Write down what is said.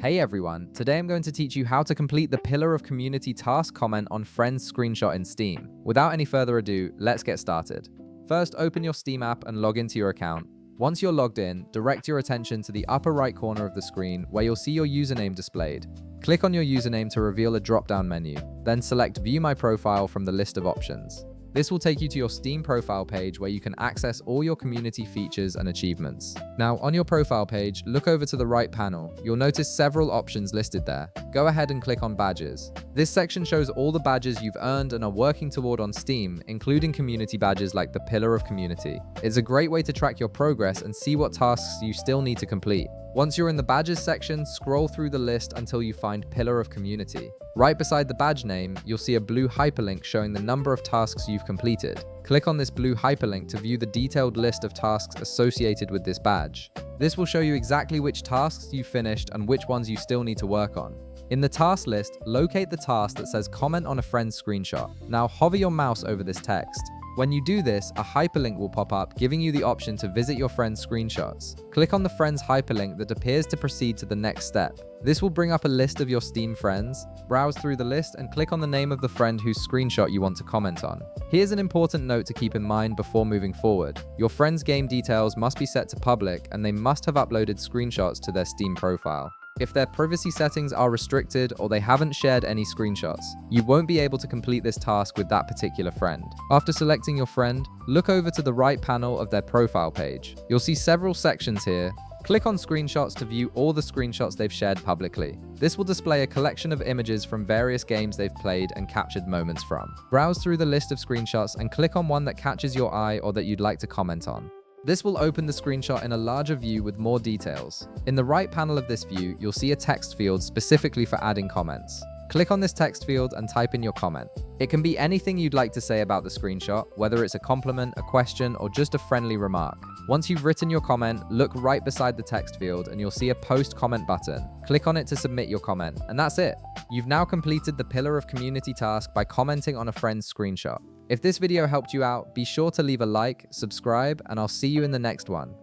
Hey everyone, today I'm going to teach you how to complete the Pillar of Community task comment on Friends screenshot in Steam. Without any further ado, let's get started. First, open your Steam app and log into your account. Once you're logged in, direct your attention to the upper right corner of the screen where you'll see your username displayed. Click on your username to reveal a drop-down menu, then select View My Profile from the list of options. This will take you to your Steam profile page where you can access all your community features and achievements. Now, on your profile page, look over to the right panel. You'll notice several options listed there. Go ahead and click on Badges. This section shows all the badges you've earned and are working toward on Steam, including community badges like the Pillar of Community. It's a great way to track your progress and see what tasks you still need to complete. Once you're in the Badges section, scroll through the list until you find Pillar of Community. Right beside the badge name, you'll see a blue hyperlink showing the number of tasks you've completed. Click on this blue hyperlink to view the detailed list of tasks associated with this badge. This will show you exactly which tasks you finished and which ones you still need to work on. In the task list, locate the task that says Comment on a Friend's Screenshot. Now hover your mouse over this text. When you do this, a hyperlink will pop up, giving you the option to visit your friend's screenshots. Click on the friend's hyperlink that appears to proceed to the next step. This will bring up a list of your Steam friends. Browse through the list and click on the name of the friend whose screenshot you want to comment on. Here's an important note to keep in mind before moving forward. Your friend's game details must be set to public and they must have uploaded screenshots to their Steam profile. If their privacy settings are restricted or they haven't shared any screenshots, you won't be able to complete this task with that particular friend. After selecting your friend, look over to the right panel of their profile page. You'll see several sections here. Click on Screenshots to view all the screenshots they've shared publicly. This will display a collection of images from various games they've played and captured moments from. Browse through the list of screenshots and click on one that catches your eye or that you'd like to comment on. This will open the screenshot in a larger view with more details. In the right panel of this view, you'll see a text field specifically for adding comments. Click on this text field and type in your comment. It can be anything you'd like to say about the screenshot, whether it's a compliment, a question, or just a friendly remark. Once you've written your comment, look right beside the text field and you'll see a Post Comment button. Click on it to submit your comment, and that's it. You've now completed the Pillar of Community task by commenting on a friend's screenshot. If this video helped you out, be sure to leave a like, subscribe, and I'll see you in the next one.